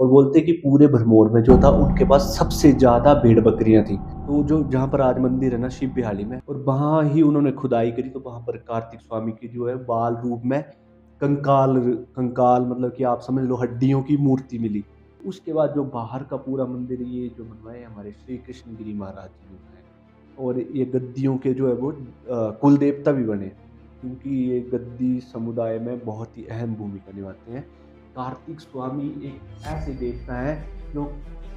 और बोलते कि पूरे भरमौर में जो था उनके पास सबसे ज़्यादा भेड़ बकरियाँ थी। तो जो जहाँ पर आज मंदिर है ना शिव बिहाली में, और वहाँ ही उन्होंने खुदाई करी, तो वहाँ पर कार्तिक स्वामी की जो है बाल रूप में कंकाल कंकाल मतलब कि आप समझ लो हड्डियों की मूर्ति मिली। उसके बाद जो बाहर का पूरा मंदिर ये जो बनवाए हमारे श्री कृष्ण गिरी महाराज जी ने बनाया, और ये गद्दियों के जो है वो कुल देवता भी बने, क्योंकि ये गद्दी समुदाय में बहुत ही अहम भूमिका निभाते हैं। कार्तिक स्वामी एक ऐसे देवता हैं जो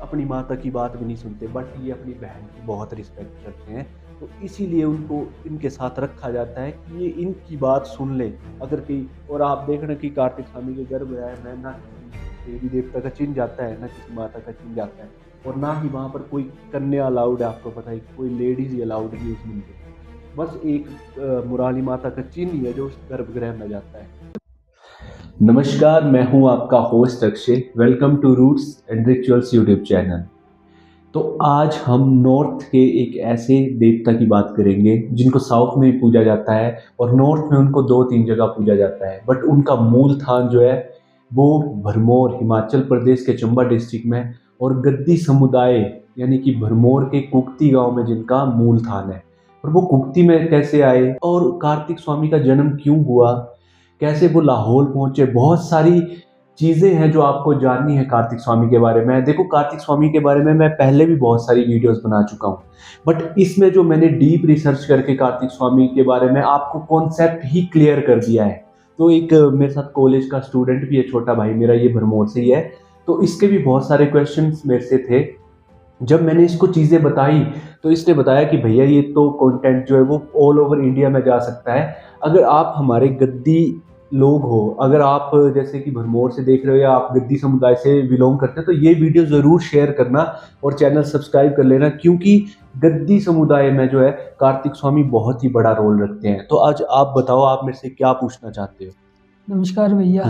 अपनी माता की बात भी नहीं सुनते, बट ये अपनी बहन की बहुत रिस्पेक्ट करते हैं। तो इसीलिए उनको इनके साथ रखा जाता है कि ये इनकी बात सुन ले। अगर कहीं और आप देख रहे हैं कि कार्तिक स्वामी के गर्भगृह में ना किसी देवी देवता का चिन्ह जाता है, ना किसी माता का चिन्ह जाता है, और ना ही वहाँ पर कोई कन्या अलाउड है। आपको पता है कोई लेडीज ही अलाउड नहीं उस मंदिर में, बस एक मुराली माता का चिन्ह ही है जो उस गर्भगृह में जाता है। नमस्कार, मैं हूं आपका host Akshay. Welcome to roots and rituals YouTube channel. तो आज हम नॉर्थ के एक ऐसे देवता की बात करेंगे जिनको साउथ में भी पूजा जाता है, और नॉर्थ में उनको 2-3 जगह पूजा जाता है, बट उनका मूल स्थान जो है वो भरमौर हिमाचल प्रदेश के चंबा डिस्ट्रिक्ट में, और गद्दी समुदाय यानी कि भरमौर के कुक्ति गांव में जिनका मूल स्थान है। और वो कुक्ति में कैसे आए, और कार्तिक स्वामी का जन्म क्यों हुआ, कैसे वो लाहौल पहुंचे, बहुत सारी चीज़ें हैं जो आपको जाननी है कार्तिक स्वामी के बारे में। देखो, कार्तिक स्वामी के बारे में मैं पहले भी बहुत सारी वीडियोस बना चुका हूँ, बट इसमें जो मैंने डीप रिसर्च करके कार्तिक स्वामी के बारे में आपको कॉन्सेप्ट ही क्लियर कर दिया है। तो एक मेरे साथ कॉलेज का स्टूडेंट भी है, छोटा भाई मेरा, ये भरमौर से ही है, तो इसके भी बहुत सारे क्वेश्चंस मेरे से थे। जब मैंने इसको चीज़ें बताई तो इसने बताया कि भैया ये तो कंटेंट जो है वो ऑल ओवर इंडिया में जा सकता है। अगर आप हमारे गद्दी लोग हो, अगर आप जैसे कि भरमौर से देख रहे हो या आप गद्दी समुदाय से बिलोंग करते हैं, तो ये वीडियो ज़रूर शेयर करना और चैनल सब्सक्राइब कर लेना, क्योंकि गद्दी समुदाय में जो है कार्तिक स्वामी बहुत ही बड़ा रोल रखते हैं। तो आज आप बताओ, आप मेरे से क्या पूछना चाहते हो? नमस्कार भैया।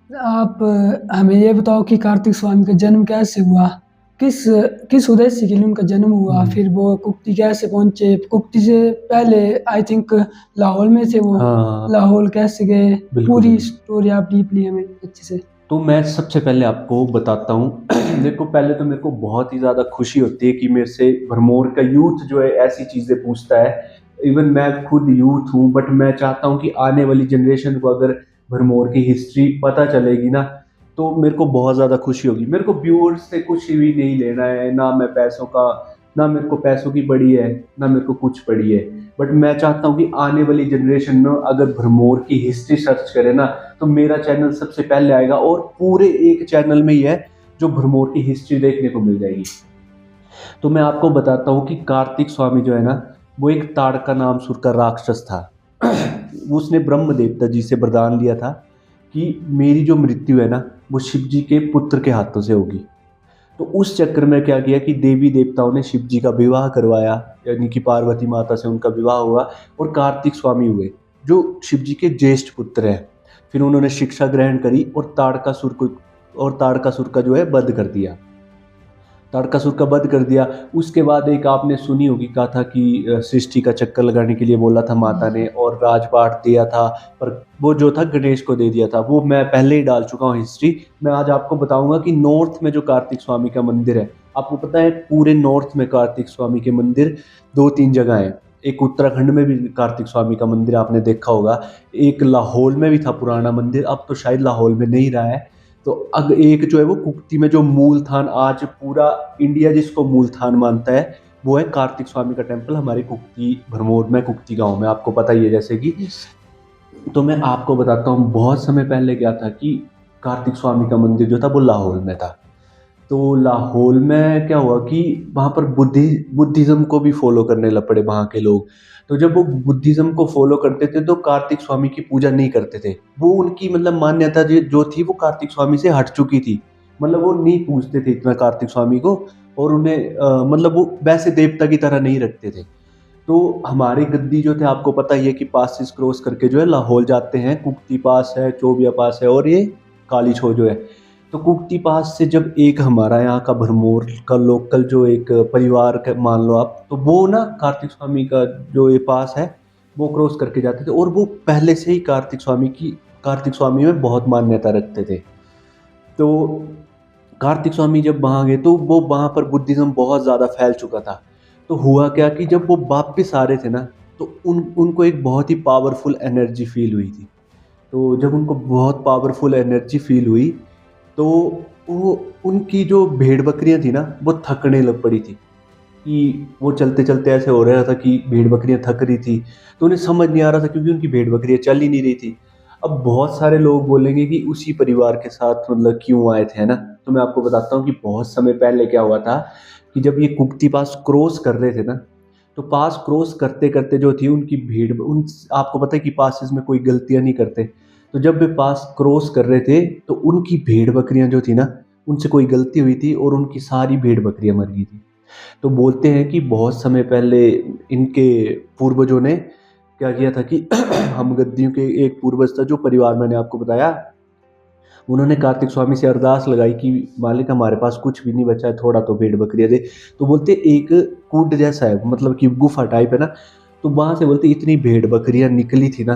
आप हमें ये बताओ कि कार्तिक स्वामी का जन्म कैसे हुआ, किस किस उद्देश्य के लिए उनका जन्म हुआ, फिर वो कुक्ति कैसे पहुंचे, कुक्ति से पहले आई थिंक लाहौल में थे वो, हाँ, लाहौल कैसे गए, बिल्कुल पूरी बिल्कुल। स्टोरी आप डीपली हमें अच्छे से। तो मैं सबसे पहले आपको बताता हूँ देखो, पहले तो मेरे को बहुत ही ज़्यादा खुशी होती है कि मेरे से भरमौर का यूथ जो है ऐसी चीज़ें पूछता है। इवन मैं खुद यूथ हूँ, बट मैं चाहता हूँ कि आने वाली जनरेशन को अगर भरमौर की हिस्ट्री पता चलेगी ना, तो मेरे को बहुत ज़्यादा खुशी होगी। मेरे को व्यूअर्स से कुछ भी नहीं लेना है, ना मैं पैसों का, ना मेरे को पैसों की पड़ी है, ना मेरे को कुछ पड़ी है। बट मैं चाहता हूँ कि आने वाली जनरेशन में अगर भरमौर की हिस्ट्री सर्च करे ना, तो मेरा चैनल सबसे पहले आएगा, और पूरे एक चैनल में ही है जो भरमौर की हिस्ट्री देखने को मिल जाएगी। तो मैं आपको बताता हूँ कि कार्तिक स्वामी जो है ना, वो एक ताड़का नाम सुर का राक्षस था। उसने ब्रह्म देवता जी से वरदान लिया था कि मेरी जो मृत्यु है ना, वो शिव जी के पुत्र के हाथों से होगी। तो उस चक्कर में क्या किया कि देवी देवताओं ने शिव जी का विवाह करवाया, यानी कि पार्वती माता से उनका विवाह हुआ, और कार्तिक स्वामी हुए जो शिव जी के ज्येष्ठ पुत्र हैं। फिर उन्होंने शिक्षा ग्रहण करी और ताड़कासुर का जो है वध कर दिया। ताड़कासुर का वध कर दिया। उसके बाद एक आपने सुनी होगी कथा कि सृष्टि का चक्कर लगाने के लिए बोला था माता ने, और राजपाट दिया था, पर वो जो था गणेश को दे दिया था। वो मैं पहले ही डाल चुका हूँ हिस्ट्री। मैं आज आपको बताऊंगा कि नॉर्थ में जो कार्तिक स्वामी का मंदिर है, आपको पता है पूरे नॉर्थ में कार्तिक स्वामी के मंदिर 2-3 जगह हैं। एक उत्तराखंड में भी कार्तिक स्वामी का मंदिर आपने देखा होगा, एक लाहौल में भी था पुराना मंदिर, अब तो शायद लाहौल में नहीं रहा है। तो अब एक जो है वो कुक्ति में जो मूल थान, आज पूरा इंडिया जिसको मूल थान मानता है, वो है कार्तिक स्वामी का टेम्पल हमारे कुक्ति भरमौर में, कुक्ति गांव में, आपको पता ही है जैसे कि। तो मैं आपको बताता हूँ, बहुत समय पहले क्या था कि कार्तिक स्वामी का मंदिर जो था वो लाहौल में था। तो लाहौल में क्या हुआ कि वहाँ पर बुद्धिज़्म को भी फॉलो करने लग पड़े वहाँ के लोग। तो जब वो बुद्धिज़्म को फॉलो करते थे तो कार्तिक स्वामी की पूजा नहीं करते थे। वो उनकी मतलब मान्यता जो थी वो कार्तिक स्वामी से हट चुकी थी। मतलब वो नहीं पूजते थे इतना कार्तिक स्वामी को, और उन्हें मतलब वो वैसे देवता की तरह नहीं रखते थे। तो हमारे गद्दी जो थे, आपको पता ही है कि पासिस क्रॉस करके जो है लाहौल जाते हैं। कुक्ति पास है, चोबिया पास है, और ये काली छो जो है। तो कुक्ति पास से जब एक हमारा यहाँ का भरमौर का लोकल जो एक परिवार मान लो आप, तो वो ना कार्तिक स्वामी का जो ये पास है वो क्रॉस करके जाते थे, और वो पहले से ही कार्तिक स्वामी में बहुत मान्यता रखते थे। तो कार्तिक स्वामी जब वहाँ गए तो वो वहाँ पर बुद्धिज़्म बहुत ज़्यादा फैल चुका था। तो हुआ क्या कि जब वो वापस आ रहे थे ना, तो उनको एक बहुत ही पावरफुल एनर्जी फ़ील हुई थी। तो जब उनको बहुत पावरफुल एनर्जी फ़ील हुई, तो वो उनकी जो भेड़-बकरियाँ थी ना, वो थकने लग पड़ी थी। कि वो चलते-चलते ऐसे हो रहा था कि भेड़-बकरियाँ थक रही थी, तो उन्हें समझ नहीं आ रहा था क्योंकि उनकी भेड़-बकरियाँ चल ही नहीं रही थी। अब बहुत सारे लोग बोलेंगे कि उसी परिवार के साथ मतलब क्यों आए थे, है ना? तो मैं आपको बताता हूँ कि बहुत समय पहले क्या हुआ था कि जब ये कुश्ती पास क्रॉस कर रहे थे ना, तो पास क्रॉस करते-करते जो थी उनकी भीड़ उन आपको पता है कि पासेस में कोई गलतियाँ नहीं करते। तो जब वे पास क्रॉस कर रहे थे, तो उनकी भेड़-बकरियाँ जो थी ना, उनसे कोई गलती हुई थी और उनकी सारी भेड़-बकरियाँ मर गई थी। तो बोलते हैं कि बहुत समय पहले इनके पूर्वजों ने क्या किया था कि हमगद्दियों के एक पूर्वज था जो परिवार मैंने आपको बताया, उन्होंने कार्तिक स्वामी से अरदास लगाई कि मालिक हमारे पास कुछ भी नहीं बचा है, थोड़ा तो भेड़ बकरियाँ दे। तो बोलते एक कूड जैसा है मतलब कि गुफा टाइप है ना, तो वहाँ से बोलते इतनी भेड़ बकरियाँ निकली थी ना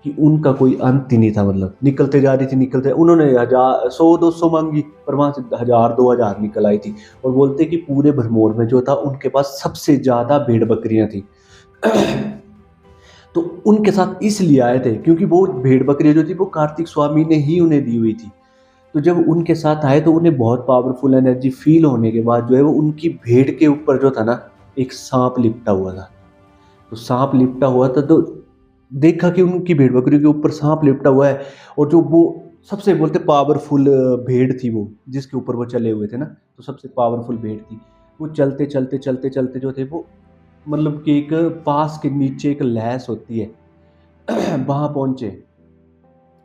कि उनका कोई अंत ही नहीं था, मतलब निकलते जा रही थी निकलते, उन्होंने 100-200 मांगी पर वहाँ से 1000-2000 निकल आई थी। और बोलते कि पूरे भरमौर में जो था उनके पास सबसे ज़्यादा भेड़ बकरियाँ थी। तो उनके साथ इसलिए आए थे क्योंकि वो भेड़ बकरियाँ जो थी वो कार्तिक स्वामी ने ही उन्हें दी हुई थी। तो जब उनके साथ आए तो उन्हें बहुत पावरफुल एनर्जी फ़ील होने के बाद जो है वो उनकी भेड़ के ऊपर जो था ना, एक साँप लिपटा हुआ था। तो साँप लिपटा हुआ था तो देखा कि उनकी भेड़-बकरियों के ऊपर साँप लिपटा हुआ है और जो वो सबसे बोलते पावरफुल भेड़ थी वो, जिसके ऊपर वो चले हुए थे ना, तो सबसे पावरफुल भेड़ थी। वो चलते जो थे वो मतलब कि एक पास के नीचे एक लैस होती है, वहाँ पहुँचे।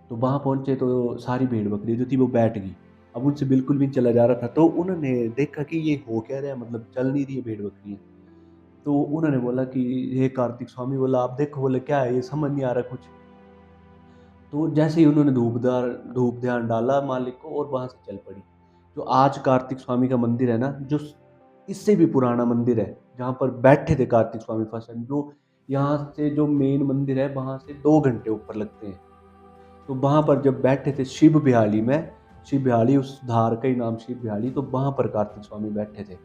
तो वहाँ पहुँचे तो सारी भेड़-बकरी जो थी वो बैठ गई। अब उनसे बिल्कुल भी नहीं चला जा रहा था, तो उन्होंने देखा कि ये हो क्या रहा है, मतलब चल नहीं रही है भेड़-बकरियाँ। तो उन्होंने बोला कि हे कार्तिक स्वामी, बोला आप देखो, बोले क्या है ये, समझ नहीं आ रहा कुछ। तो जैसे ही उन्होंने धूप ध्यान डाला मालिक को और वहाँ से चल पड़ी। जो आज कार्तिक स्वामी का मंदिर है ना, जो इससे भी पुराना मंदिर है, जहाँ पर बैठे थे कार्तिक स्वामी फर्स्ट टाइम, जो यहाँ से जो मेन मंदिर है वहाँ से 2 घंटे ऊपर लगते हैं। तो वहाँ पर जब बैठे थे शिव बिहाली में, शिव बिहाली उस धार का ही नाम शिव बिहाली, तो वहाँ पर कार्तिक स्वामी बैठे थे।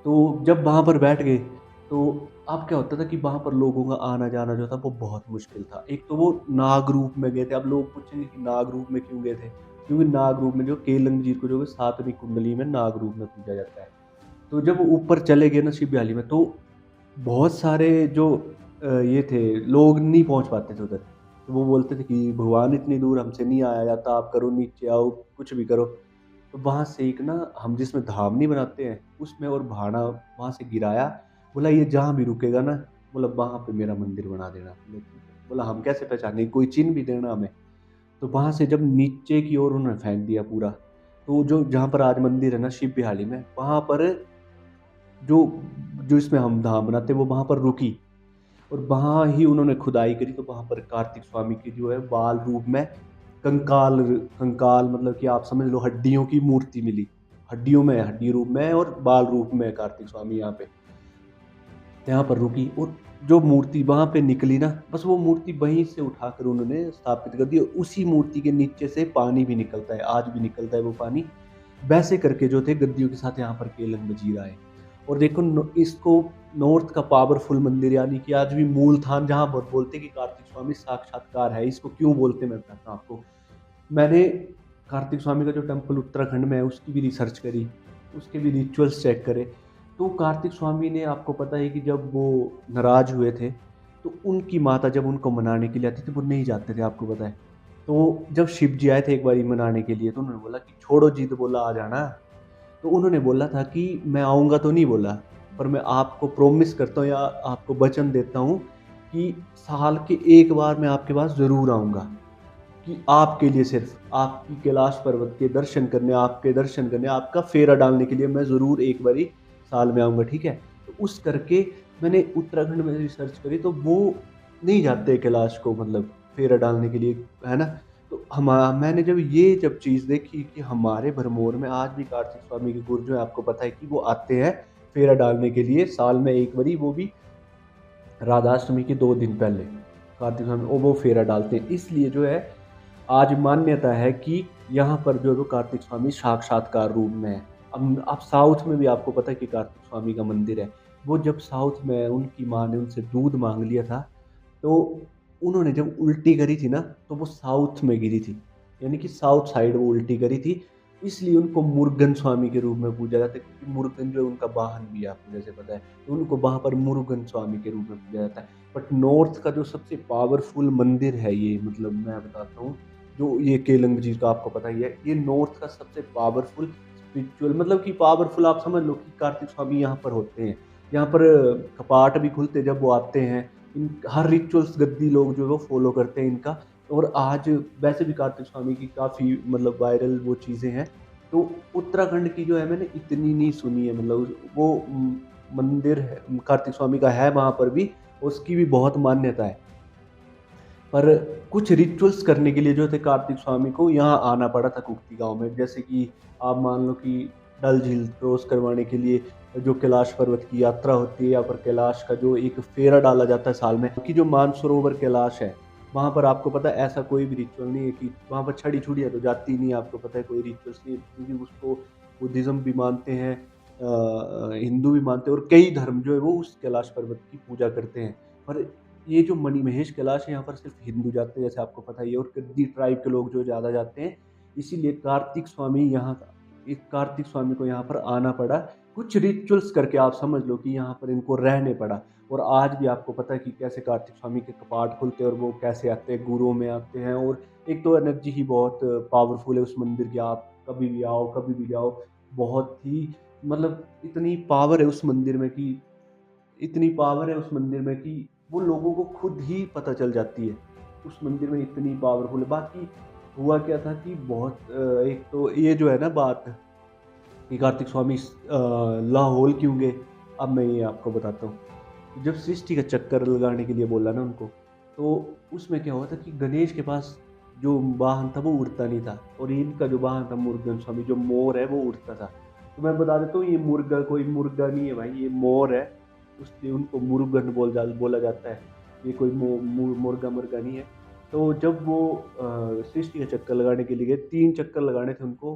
तो जब वहाँ पर बैठ गए, तो अब क्या होता था कि वहाँ पर लोगों का आना-जाना जो था वो बहुत मुश्किल था। एक तो वो नाग रूप में गए थे, अब लोग पूछेंगे कि नाग रूप में क्यों गए थे? क्योंकि नाग रूप में जो केलंग जी को जो है 7वीं कुंडली में नाग रूप में पूजा जाता है। तो जब वो ऊपर चले गए ना शिव बिहाली में, तो बहुत सारे जो ये थे लोग नहीं पहुँच पाते थे उधर। तो वो बोलते थे कि भगवान इतनी दूर हमसे नहीं आया जाता, आप करो नीचे आओ, कुछ भी करो। तो वहाँ से एक ना हम जिसमें धाम नहीं बनाते हैं, उसमें और भाड़ा वहाँ से गिराया। बोला ये जहाँ भी रुकेगा ना, बोला वहाँ पे मेरा मंदिर बना देना। बोले ठीक है। बोला हम कैसे पहचानें, कोई चिन्ह भी देना हमें। तो वहाँ से जब नीचे की ओर उन्होंने फेंक दिया पूरा, तो जो जहाँ पर आज मंदिर है ना शिव बिहाली में, वहाँ पर जो जो इसमें हम धाम बनाते हैं वो वहाँ पर रुकी। और वहाँ ही उन्होंने खुदाई करी, तो वहाँ पर कार्तिक स्वामी की जो है बाल रूप में कंकाल कंकाल मतलब कि आप समझ लो हड्डियों की मूर्ति मिली। हड्डियों में, हड्डी रूप में है और बाल रूप में है कार्तिक स्वामी यहाँ पे। यहाँ पर रुकी और जो मूर्ति वहाँ पे निकली ना, बस वो मूर्ति वहीं से उठाकर उन्होंने स्थापित कर दी और उसी मूर्ति के नीचे से पानी भी निकलता है, आज भी निकलता है वो पानी। वैसे करके जो थे गद्दियों के साथ यहाँ पर केलंग वज़ीर आए। और देखो इसको नॉर्थ का पावरफुल मंदिर, यानी कि आज भी मूलथान जहाँ बोलते हैं कि कार्तिक स्वामी साक्षात्कार है, इसको क्यों बोलते हैं मैं बताता हूँ आपको। मैंने कार्तिक स्वामी का जो टेम्पल उत्तराखंड में है उसकी भी रिसर्च करी, उसके भी रिचुअल्स चेक करे। तो कार्तिक स्वामी ने, आपको पता है कि जब वो नाराज़ हुए थे, तो उनकी माता जब उनको मनाने के लिए आती थी, वो नहीं जाते थे, आपको पता है। तो जब शिव जी आए थे एक बारी मनाने के लिए, तो उन्होंने बोला कि छोड़ो जिद, बोला आ जाना। तो उन्होंने बोला था कि मैं आऊँगा तो नहीं बोला, पर मैं आपको प्रॉमिस करता हूँ या आपको वचन देता हूँ कि साल के 1 बार मैं आपके पास ज़रूर आऊँगा। कि आपके लिए, सिर्फ़ आपकी कैलाश पर्वत के दर्शन करने, आपके दर्शन करने, आपका फेरा डालने के लिए मैं ज़रूर एक बारी साल में आऊँगा, ठीक है? तो उस करके मैंने उत्तराखंड में रिसर्च करी, तो वो नहीं जाते कैलाश को मतलब फेरा डालने के लिए, है ना? तो मैंने जब चीज़ देखी कि हमारे भरमौर में आज भी कार्तिक स्वामी के गुरु जो है, आपको पता है कि वो आते हैं फेरा डालने के लिए साल में एक बारी, वो भी राधाष्टमी के 2 दिन पहले कार्तिक स्वामी वो फेरा डालते हैं। इसलिए जो है आज मान्यता है कि यहाँ पर जो है वो कार्तिक स्वामी साक्षात्कार रूप में है। अब साउथ में भी आपको पता है कि कार्तिक स्वामी का मंदिर है। वो जब साउथ में उनकी माँ ने उनसे दूध माँग लिया था, तो उन्होंने जब उल्टी करी थी ना, तो वो साउथ में गिरी थी। यानी कि साउथ साइड वो उल्टी करी थी, इसलिए उनको मुरुगन स्वामी के रूप में पूजा जाता है, क्योंकि मुरुगन जो है उनका वाहन भी है, आपको जैसे पता है। तो उनको वहाँ पर मुरुगन स्वामी के रूप में पूजा जाता है। बट नॉर्थ का जो सबसे पावरफुल मंदिर है ये, मतलब मैं बताता हूँ, जो ये केलंग जी का आपको पता ही है, ये नॉर्थ का सबसे पावरफुल स्पिरिचुअल, मतलब कि पावरफुल आप समझ लो कि कार्तिक स्वामी यहाँ पर होते हैं। यहाँ पर कपाट भी खुलते जब वो आते हैं। इन हर रिचुअल्स गद्दी लोग जो है वो फॉलो करते हैं इनका। और आज वैसे भी कार्तिक स्वामी की काफ़ी मतलब वायरल वो चीज़ें हैं। तो उत्तराखंड की जो है मैंने इतनी नहीं सुनी है, मतलब वो मंदिर है कार्तिक स्वामी का है वहाँ पर भी, उसकी भी बहुत मान्यता है। पर कुछ रिचुअल्स करने के लिए जो थे कार्तिक स्वामी को यहाँ आना पड़ा था कुक्ति गाँव में। जैसे कि आप मान लो कि डल झील क्रॉस करवाने के लिए जो कैलाश पर्वत की यात्रा होती है, या पर कैलाश का जो एक फेरा डाला जाता है साल में, कि जो मानसरोवर कैलाश है, वहाँ पर आपको पता है ऐसा कोई भी रिचुअल नहीं है कि वहाँ पर छड़ी-छुड़ियाँ तो जाती नहीं है, आपको पता है कोई रिचुअल्स नहीं है, क्योंकि उसको बुद्धिज़्म भी मानते हैं, हिंदू भी मानते हैं, और कई धर्म जो है वो उस कैलाश पर्वत की पूजा करते हैं। पर ये जो मणिमहेश कैलाश है, यहाँ पर सिर्फ हिंदू जाते हैं, जैसे आपको पता ही है, और गद्दी ट्राइब के लोग जो ज़्यादा जाते हैं। इसीलिए कार्तिक स्वामी को यहाँ पर आना पड़ा। कुछ रिचुअल्स करके आप समझ लो कि यहाँ पर इनको रहने पड़ा। और आज भी आपको पता है कि कैसे कार्तिक स्वामी के कपाट खुलते हैं और वो कैसे आते हैं, गुरुओं में आते हैं। और एक तो एनर्जी ही बहुत पावरफुल है उस मंदिर की, आप कभी भी आओ, कभी भी जाओ। बहुत ही मतलब इतनी पावर है उस मंदिर में कि वो लोगों को खुद ही पता चल जाती है। उस मंदिर में इतनी पावरफुल है। बाकी हुआ क्या था कि एक तो ये जो है ना बात कि कार्तिक स्वामी लाहौल क्यों गए, अब मैं ये आपको बताता हूँ। जब सृष्टि का चक्कर लगाने के लिए बोला ना उनको, तो उसमें क्या हुआ था कि गणेश के पास जो वाहन था वो उड़ता नहीं था, और इनका जो वाहन था मुरुगन स्वामी जो मोर है वो उड़ता था। तो मैं बता देता हूँ, ये मुर्गा कोई मुर्गा नहीं है भाई, ये मोर है। उसलिए उनको मुरुगन बोला जाता है। ये कोई मुर्गा नहीं है। तो जब वो सृष्टि का चक्कर लगाने के लिए गए, 3 चक्कर लगाने थे उनको,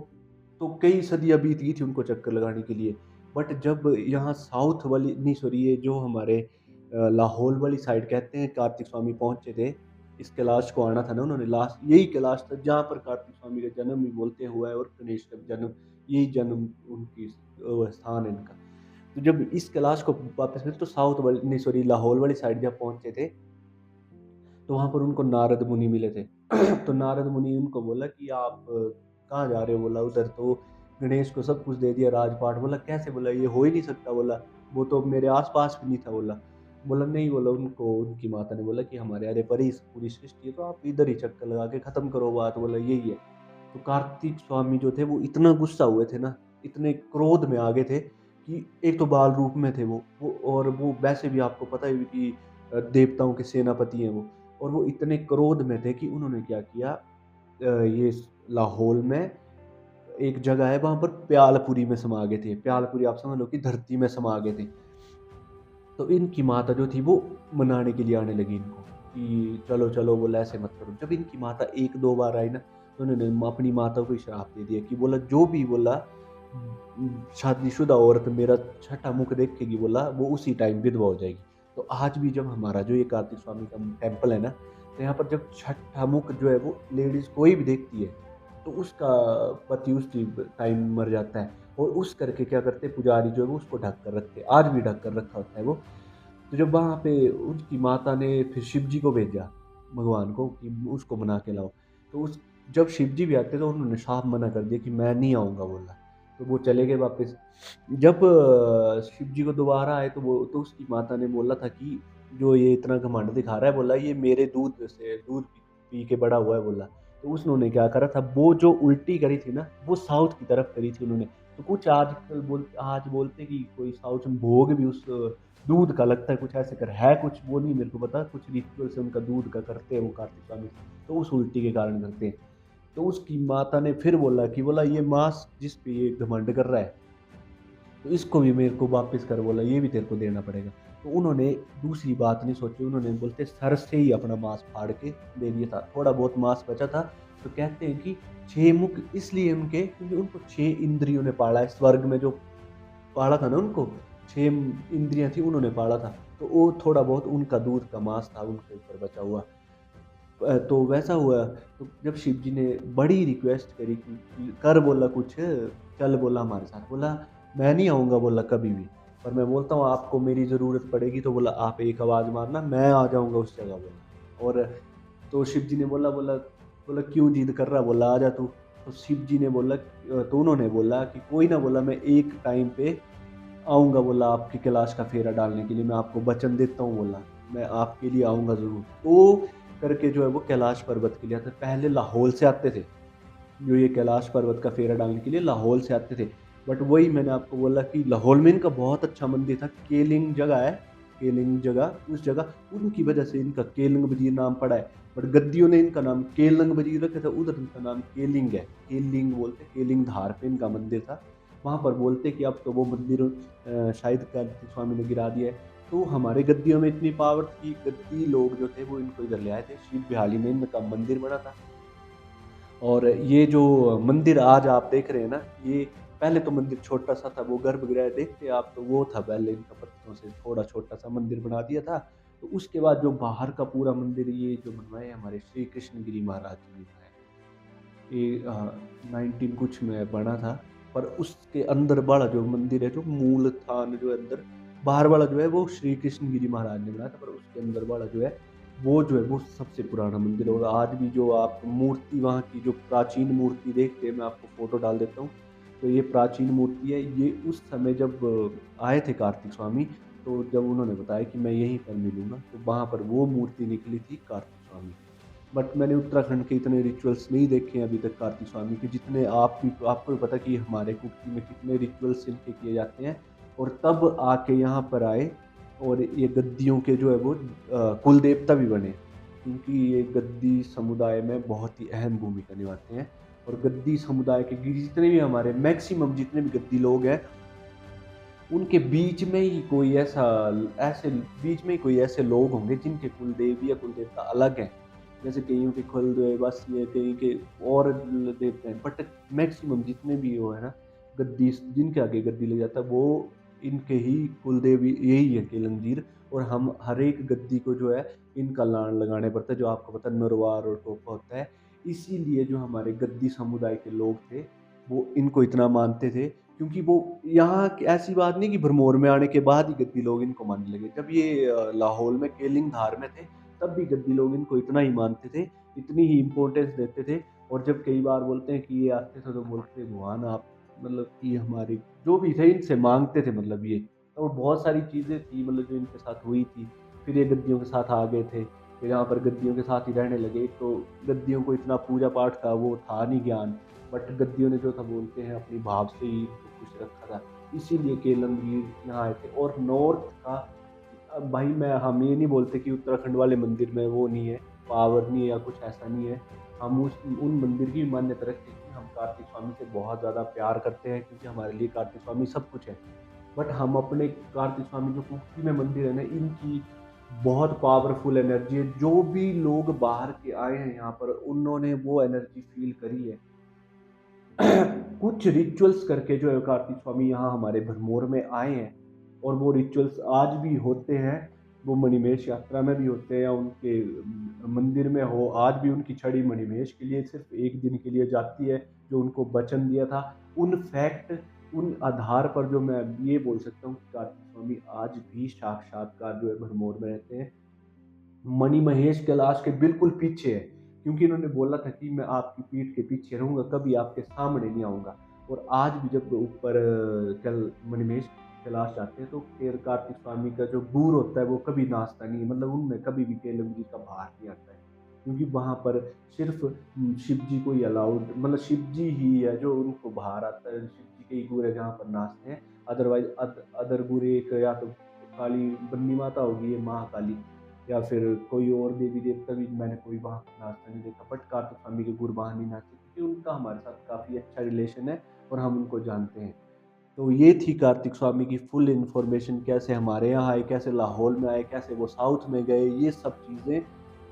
तो कई सदियाँ बीत गई थी उनको चक्कर लगाने के लिए। बट जब यहाँ साउथ वाली नहीं सॉरी, ये जो हमारे लाहौल वाली साइड कहते हैं कार्तिक स्वामी पहुँचे थे, इस कैलाश को आना था ना उन्होंने, लास्ट यही कैलाश था जहाँ पर कार्तिक स्वामी का जन्म भी बोलते हुआ है, और गणेश का भी जन्म, यही जन्म उनकी स्थान है इनका। तो जब इस कैलाश को वापस मिले, तो साउथ वाली नहीं सॉरी लाहौल वाली साइड जब पहुँचे थे, तो वहाँ पर उनको नारद मुनि मिले थे। तो नारद मुनि उनको बोला कि आप कहाँ जा रहे हो? बोला उधर तो गणेश को सब कुछ दे दिया राजपाट। बोला कैसे? बोला ये हो ही नहीं सकता। बोला वो तो मेरे आस-पास भी नहीं था। बोला नहीं। बोला उनको उनकी माता ने बोला कि हमारे अरे परी पूरी सृष्टि है, तो आप इधर ही चक्कर लगा के खत्म करो बात। बोला यही है। तो कार्तिक स्वामी जो थे वो इतना गुस्सा हुए थे ना, इतने क्रोध में आ गए थे कि एक तो बाल रूप में थे वो और वो वैसे भी आपको पता ही है कि देवताओं के सेनापति हैं वो। और वो इतने क्रोध में थे कि उन्होंने क्या किया, ये लाहौल में एक जगह है वहाँ पर प्यालपुरी में समा गए थे। प्यालपुरी आप समझ लो कि धरती में समा गए थे। तो इनकी माता जो थी वो मनाने के लिए आने लगी इनको कि चलो चलो, बोला ऐसे मत करो। जब इनकी माता 1-2 बार आई ना, तो उन्होंने अपनी माता को ही श्राप दे दिया कि बोला जो भी बोला शादीशुदा औरत मेरा छठा मुख देखेगी, बोला वो उसी टाइम विधवा हो जाएगी। तो आज भी जब हमारा जो ये कार्तिक स्वामी का टेम्पल है ना, तो यहाँ पर जब छठा मुख जो है वो लेडीज़ कोई भी देखती है, तो उसका पति उसी टाइम मर जाता है। और उस करके क्या करते हैं पुजारी जो है वो उसको ढक कर रखते हैं। आज भी ढक कर रखा होता है वो। तो जब वहाँ पे उनकी माता ने फिर शिव जी को भेजा भगवान को कि उसको मना के लाओ। तो उस जब शिव जी भी आते तो उन्होंने साफ मना कर दिया कि मैं नहीं आऊँगा, बोला। तो वो चले गए वापस। जब शिव जी को दोबारा आए, तो उसकी माता ने बोला था कि जो ये इतना घमंड दिखा रहा है, बोला ये मेरे दूध पी के बड़ा हुआ है, बोला। तो उन्होंने क्या करा था, वो जो उल्टी करी थी ना, वो साउथ की तरफ करी थी उन्होंने। तो कुछ आज बोलते कि कोई साउथ में भोग भी उस दूध का लगता है, कुछ ऐसे कर है, कुछ वो नहीं मेरे को पता, कुछ रिचुअल से उनका दूध का करते हैं वो कार्तिक स्वामी, तो उस उल्टी के कारण करते हैं। तो उसकी माता ने फिर बोला ये मांस जिस पे ये घमंड कर रहा है, तो इसको भी मेरे को वापस कर, बोला ये भी तेरे को देना पड़ेगा। तो उन्होंने दूसरी बात नहीं सोची, उन्होंने बोलते सर से ही अपना मांस फाड़ के दे दिया था। थोड़ा बहुत मांस बचा था, तो कहते हैं कि 6 मुख इसलिए उनके क्योंकि उनको 6 इंद्रियों ने पाला है, स्वर्ग में जो पाला था ना उनको, 6 इंद्रियाँ थी उन्होंने पाला था। तो वो थोड़ा बहुत उनका दूध का माँस था उनके ऊपर बचा हुआ। तो वैसा हुआ, तो जब शिव जी ने बड़ी रिक्वेस्ट करी कि कर बोला कुछ, चल बोला हमारे साथ, बोला मैं नहीं आऊँगा बोला कभी भी, पर मैं बोलता हूँ आपको मेरी ज़रूरत पड़ेगी तो बोला आप एक आवाज़ मारना मैं आ जाऊँगा उस जगह बोला। और तो शिव जी ने बोला बोला बोला क्यों ज़िद कर रहा बोला आ जा तू। तो शिव जी ने बोला तो उन्होंने बोला कि कोई ना बोला मैं एक टाइम पे आऊँगा बोला आपकी कैलाश का फेरा डालने के लिए, मैं आपको वचन देता हूँ बोला, मैं आपके लिए आऊँगा ज़रूर। तो करके जो है वो कैलाश पर्वत के लिए आते, पहले लाहौल से आते थे, जो ये कैलाश पर्वत का फेरा डालने के लिए लाहौल से आते थे। बट वही मैंने आपको बोला कि लाहौल में इनका बहुत अच्छा मंदिर था, केलिंग जगह है, केलिंग जगह, उस जगह उनकी वजह से इनका केलंग वज़ीर नाम पड़ा है। बट गद्दियों ने इनका नाम केलंग वज़ीर रखा था, उधर इनका नाम केलिंग है, केलिंग बोलते, केलिंग धार पे इनका मंदिर था। वहाँ पर बोलते कि अब तो वो मंदिर शायद कार्तिक स्वामी ने गिरा दिया है। तो हमारे गद्दियों में इतनी पावर थी, गद्दी लोग जो थे वो इनको इधर ले आए थे, शिव बिहाली में इनका मंदिर बना था। और ये जो मंदिर आज आप देख रहे हैं ना, ये पहले तो मंदिर छोटा-सा था, वो गर्भगृह देखते आप तो वो था पहले, इनका पत्थरों से थोड़ा छोटा-सा मंदिर बना दिया था। तो उसके बाद जो बाहर का पूरा मंदिर ये जो बनवाए हमारे श्री कृष्ण गिरी महाराज जी ने बनाया। ये 19 कुछ में बना था, पर उसके अंदर वाला जो मंदिर है, जो मूल स्थान जो है अंदर, बाहर वाला जो है वो श्री कृष्ण गिरी महाराज ने बनाया था, पर उसके अंदर वाला जो है वो सबसे पुराना मंदिर है। और आज भी जो आप मूर्ति वहाँ की जो प्राचीन मूर्ति देखते हैं, मैं आपको फ़ोटो डाल देता हूँ। तो ये प्राचीन मूर्ति है, ये उस समय जब आए थे कार्तिक स्वामी, तो जब उन्होंने बताया कि मैं यहीं पर मिलूँगा, तो वहाँ पर वो मूर्ति निकली थी कार्तिक स्वामी की। बट मैंने उत्तराखंड के इतने रिचुअल्स नहीं देखे हैं अभी तक कार्तिक स्वामी के, जितने आपको भी पता कि हमारे कुर्ती में कितने रिचुअल्स इनके किए जाते हैं। और तब आके यहाँ पर आए और ये गद्दियों के जो है वो कुल देवता भी बने, क्योंकि ये गद्दी समुदाय में बहुत ही अहम भूमिका निभाते हैं। और गद्दी समुदाय के जितने भी हमारे मैक्सिमम जितने भी गद्दी लोग हैं, उनके बीच में ही कोई ऐसे बीच में ही कोई ऐसे लोग होंगे जिनके कुल देवी या कुल देवता अलग हैं। जैसे कइयों के कुलदेव बस ये कहीं के और देवता हैं, बट मैक्सिमम जितने भी वो है ना गद्दी, जिनके आगे गद्दी ले जाता है वो इनके ही कुलदेव यही है केलंजीर। और हम हर एक गद्दी को जो है इनका लान लगाने पड़ता है, जो आपको पता है नरवार और टोपा होता है। इसीलिए जो हमारे गद्दी समुदाय के लोग थे वो इनको इतना मानते थे, क्योंकि वो यहाँ ऐसी बात नहीं कि भरमौर में आने के बाद ही गद्दी लोग इनको मानने लगे। जब ये लाहौल में केलिंग धार में थे, तब भी गद्दी लोग इनको इतना ही मानते थे, इतनी ही इम्पोर्टेंस देते थे। और जब कई बार बोलते हैं कि ये आते थे तो बोलते थे भगवान आप मतलब कि हमारी जो भी थे इनसे माँगते थे मतलब ये। और बहुत सारी चीज़ें थी मतलब जो इनके साथ हुई थी। फिर ये गद्दियों के साथ आ गए थे, फिर यहाँ पर गद्दियों के साथ ही रहने लगे। एक तो गद्दियों को इतना पूजा-पाठ का वो था नहीं ज्ञान, बट गद्दियों ने जो था बोलते हैं अपनी भाव से ही इनको खुश रखा था। इसीलिए केलंगीर यहाँ आए थे। और नॉर्थ का भाई मैं हम ये नहीं बोलते कि उत्तराखंड वाले मंदिर में वो नहीं है, पावर नहीं है या कुछ ऐसा नहीं है। हम उन मंदिर की मान्यता रखते हैं कि हम कार्तिक स्वामी से बहुत ज़्यादा प्यार करते हैं, क्योंकि हमारे लिए कार्तिक स्वामी सब कुछ है। बट हम अपने कार्तिक स्वामी जो कुफ्री में मंदिर है ना, इनकी बहुत पावरफुल एनर्जी है। जो भी लोग बाहर के आए हैं यहाँ पर, उन्होंने वो एनर्जी फ़ील करी है। कुछ रिचुअल्स करके जो है कार्तिक स्वामी यहाँ हमारे भरमौर में आए हैं, और वो रिचुअल्स आज भी होते हैं। वो मणिमहेश यात्रा में भी होते हैं या उनके मंदिर में हो, आज भी उनकी छड़ी मणिमहेश के लिए सिर्फ एक दिन के लिए जाती है, जो उनको वचन दिया था। उन फैक्ट, उन आधार पर जो मैं ये बोल सकता हूँ कि कार्तिक स्वामी आज भी साक्षात्कार जो है भरमौर में रहते हैं। मणिमहेश कैलाश के बिल्कुल पीछे है, क्योंकि इन्होंने बोला था कि मैं आपकी पीठ के पीछे रहूँगा, कभी आपके सामने नहीं आऊँगा। और आज भी जब ऊपर कैल मणिमहेश कैलाश जाते हैं तो फिर कार्तिक स्वामी का जो गुर होता है वो कभी नाचता नहीं है, मतलब उनमें कभी भी केलव जी का भार नहीं आता है। क्योंकि वहाँ पर सिर्फ शिव जी को ही अलाउड, मतलब शिव जी ही है जो उनको बाहर आता है, शिव जी के ही गुर है जहाँ पर नाचते हैं। अदरवाइज अदर गुर एक या तो काली बन्नी माता होगी, ये महाकाली, या फिर कोई और देवी देवता भी मैंने कोई वहाँ पर नाचता नहीं देखा। बट कार्तिक स्वामी के गुरु वहाँ नहीं नाचते, क्योंकि उनका हमारे साथ काफ़ी अच्छा रिलेशन है और हम उनको जानते हैं। तो ये थी कार्तिक स्वामी की फुल इन्फॉर्मेशन, कैसे हमारे यहाँ आए, कैसे लाहौल में आए, कैसे वो साउथ में गए, ये सब चीज़ें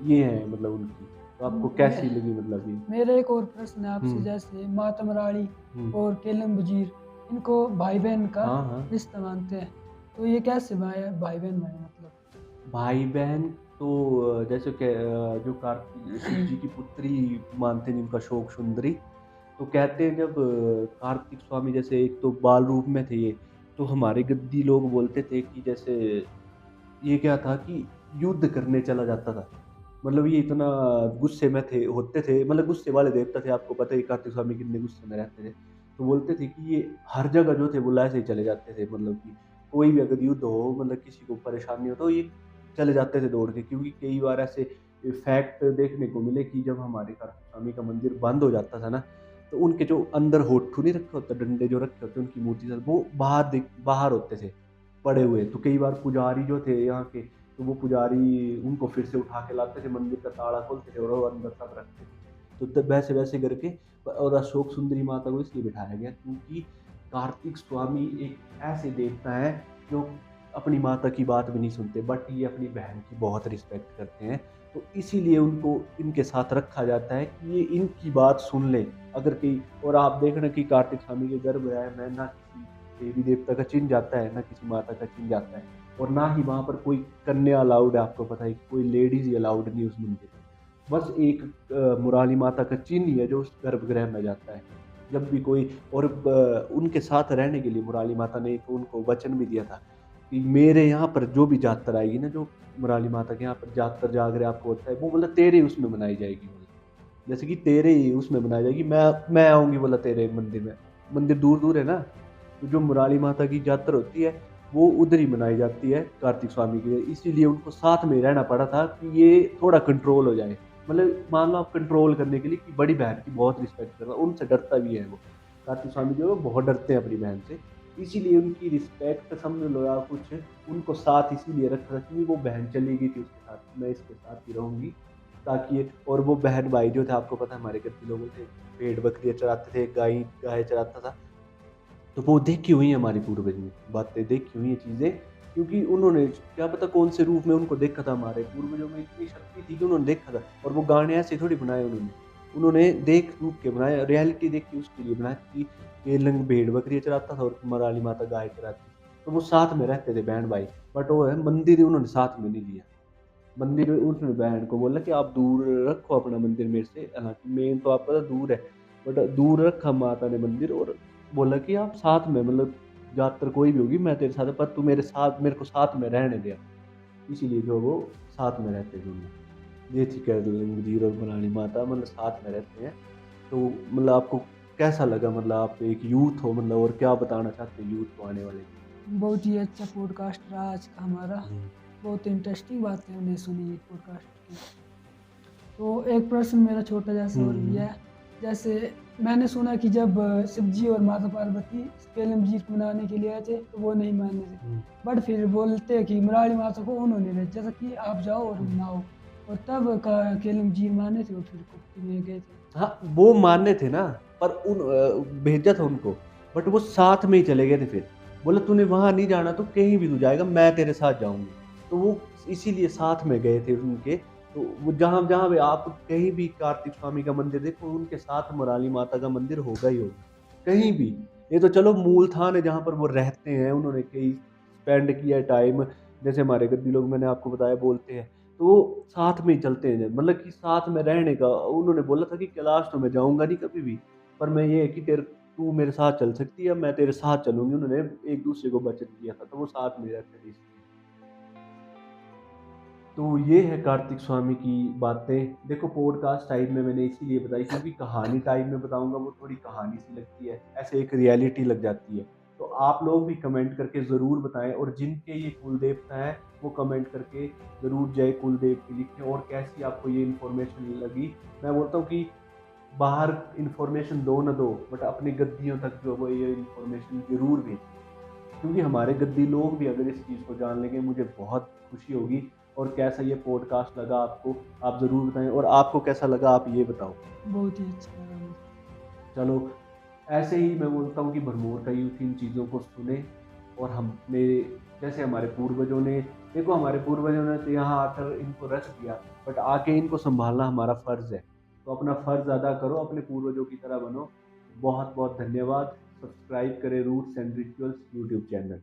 ये हैं मतलब उनकी। तो तो आपको मैं कैसी लगी मतलब ये? मेरा एक और प्रश्न है आपसे, हुँ, जैसे मातम रानी हुँ। और केलम वजीर, इनको भाई बहन का हाँ, हाँ। रिश्ता मानते हैं, तो ये कैसे भाई बहन बने मतलब? भाई-बहन तो जैसे कि जो शिव जी की पुत्री मानते हैं जिनका शोक सुंदरी, तो कहते हैं जब कार्तिक स्वामी जैसे एक तो बाल रूप में थे ये, तो हमारे गद्दी लोग बोलते थे कि जैसे ये क्या था कि युद्ध करने चला जाता था। मतलब ये इतना गुस्से में होते थे, मतलब गुस्से वाले देवता थे, आपको पता ही है कार्तिक स्वामी कितने गुस्से में रहते थे। तो बोलते थे कि ये हर जगह जो थे वो ऐसे ही चले जाते थे, मतलब कि कोई भी अगर युद्ध हो, मतलब किसी को परेशानी हो तो ये चले जाते थे दौड़ के, क्योंकि कई बार ऐसे फैक्ट देखने को मिले कि जब हमारे कार्तिक स्वामी का मंदिर बंद हो जाता था ना, तो उनके जो अंदर होठू नहीं रखे होते, डंडे जो रखे होते उनकी मूर्ति से, वो बाहर होते थे पड़े हुए। तो कई बार पुजारी जो थे यहाँ के, तो वो पुजारी उनको फिर से उठा के लाते थे, मंदिर का ताला खोलते थे और वो अंदर सब रखते थे। तो तब वैसे-वैसे करके और अशोक सुंदरी माता को इसलिए बिठाया गया क्योंकि कार्तिक स्वामी एक ऐसे देवता हैं जो अपनी माता की बात भी नहीं सुनते, बट ये अपनी बहन की बहुत रिस्पेक्ट करते हैं। तो इसीलिए उनको इनके साथ रखा जाता है कि ये इनकी बात सुन लें। अगर कहीं और आप देखना कि कार्तिक स्वामी के गर्भगृह में ना किसी देवी देवता का चिन्ह जाता है, ना किसी माता का चिन्ह जाता है, और ना ही वहाँ पर कोई कन्या अलाउड है। आपको पता है कि कोई लेडीज़ ही अलाउड नहीं है उस मंदिर में। बस एक मुराली माता का चिन्ह ही है जो उस गर्भगृह में जाता है। जब भी कोई और उनके साथ रहने के लिए मुराली माता ने तो उनको वचन भी दिया था कि मेरे यहाँ पर जो भी जातर आएगी ना, जो मुराली माता के यहाँ पर जातर जागरण आपको होता है, वो मतलब तेरे ही उसमें मनाई जाएगी, बोला। जैसे कि तेरे ही उसमें मनाई जाएगी, मैं आऊँगी बोला तेरे मंदिर में। मंदिर दूर-दूर है ना, तो जो मुराली माता की जातर होती है, वो उधर ही मनाई जाती है कार्तिक स्वामी की। इसीलिए उनको साथ में रहना पड़ा था कि ये थोड़ा कंट्रोल हो जाए। मतलब मान लो आप कंट्रोल करने के लिए कि बड़ी बहन की बहुत रिस्पेक्ट कर रहा है, उनसे डरता भी है वो। कार्तिक स्वामी जो है वो बहुत डरते हैं अपनी बहन से। इसीलिए उनकी रिस्पेक्ट समझ लो या कुछ, उनको साथ इसीलिए रखा था क्योंकि वो बहन चली गई थी उसके साथ, मैं इसके साथ ही रहूँगी, ताकि ये और वो बहन-भाई जो थे आपको पता है हमारे गद्दी लोगों थे, भेड़-बकरियाँ चराते थे, गाय चराता था। तो वो देखी हुई हैं हमारे पूर्वज ने, बातें देखी हुई हैं चीज़ें, क्योंकि उन्होंने क्या पता कौन-से रूप में उनको देखा था, हमारे पूर्वजों में इतनी शक्ति थी कि उन्होंने देखा था। और वो गाने ऐसे थोड़ी बनाए उन्होंने। उन्होंने देख-दुख के बनाए, रियलिटी देखी उसके लिए बनाए कि केलंग भेड़-बकरियाँ चराता था और कुमाराली माता गाय चराती। तो वो साथ में रहते थे बहन-भाई, बट वो है मंदिर उन्होंने साथ में नहीं लिया। मंदिर उसने बहन को बोला कि आप दूर रखो अपना मंदिर मेरे से, हालाँकि मेन तो आपका तो दूर है, बट दूर रखा माता ने मंदिर, और बोला कि आप साथ में मतलब यात्रा कोई भी होगी मैं तेरे साथ है, पर तू मेरे को साथ में रहने दे। इसीलिए जो वो साथ में रहते थे दोनों। ये थी कैरलिंग वज़ीर और बनानी माता, मतलब साथ में रहते हैं। तो मतलब आपको कैसा लगा, मतलब आप एक यूथ हो, मतलब और क्या बताना चाहते हैं यूथ को आने वाले में? बहुत ही अच्छा पॉडकास्ट रहा आज का हमारा। हुँ। बहुत इंटरेस्टिंग बातें हमने सुनी ये पॉडकास्ट की। तो एक प्रश्न मेरा छोटा जैसा हुँ, और भी हुँ। है, जैसे मैंने सुना कि जब शिव जी और माता पार्वती केलम जी को मनाने के लिए आए थे, तो वो नहीं माने थे। हुँ, बट फिर बोलते हैं कि मुरारी माता को उन्होंने भेजा था कि आप जाओ और हुँ। मनाओ, और तब का केलम जी माने थे और फिर कुप्ती में गए थे। हाँ, वो माने थे ना, पर भेजा था उनको, बट वो साथ में ही चले गए थे फिर। बोला तूने वहाँ नहीं जाना तो कहीं भी तू जाएगा, मैं तेरे साथ जाऊँगी। तो वो इसीलिए साथ में गए थे उनके। तो वो जहाँ-जहाँ भी आप कहीं भी कार्तिक स्वामी का मंदिर देखो, उनके साथ मुराली माता का मंदिर होगा ही होगा, कहीं भी। ये तो चलो मूल स्थान है जहाँ पर वो रहते हैं, उन्होंने कहीं स्पेंड किया टाइम, जैसे हमारे गद्दी लोग मैंने आपको बताया बोलते हैं। तो वो साथ में ही चलते हैं, मतलब कि साथ में रहने का उन्होंने बोला था कि कैलाश तो मैं जाऊँगा नहीं कभी भी, पर मैं ये है कि तू मेरे साथ चल सकती है, मैं तेरे साथ चलूँगी। उन्होंने एक-दूसरे को वचन दिया था, तो वो साथ में रहते थे इसलिए। तो ये है कार्तिक स्वामी की बातें। देखो पॉडकास्ट टाइप में मैंने इसीलिए बताई क्योंकि कहानी टाइप में बताऊँगा वो थोड़ी कहानी सी लगती है, ऐसे एक रियलिटी लग जाती है। तो आप लोग भी कमेंट करके ज़रूर बताएँ, और जिनके ये कुल देवता हैं, वो कमेंट करके ज़रूर जय कुलदेव की लिखें और कैसी आपको ये इन्फॉर्मेशन लगी। मैं बोलता हूँ कि बाहर इन्फॉर्मेशन दो ना दो, बट अपनी गद्दियों तक जो वो ये इन्फॉर्मेशन ज़रूर भेजें। क्योंकि हमारे गद्दी लोग भी अगर इस चीज़ को जान लेंगे, मुझे बहुत खुशी होगी। और कैसा ये पॉडकास्ट लगा आपको, आप ज़रूर बताएँ, और आपको कैसा लगा आप ये बताओ। बहुत ही अच्छा लगा मुझे। चलो, ऐसे ही मैं बोलता हूँ कि भरमौर का यूथ इन चीज़ों को सुने, और हमने जैसे हमारे पूर्वजों ने, देखो हमारे पूर्वजों ने तो यहाँ आकर इनको रख दिया, बट आके इनको संभालना हमारा फ़र्ज़ है। तो अपना फ़र्ज़ अदा करो, अपने पूर्वजों की तरह बनो। बहुत बहुत धन्यवाद। सब्सक्राइब करें roots and rituals YouTube channel.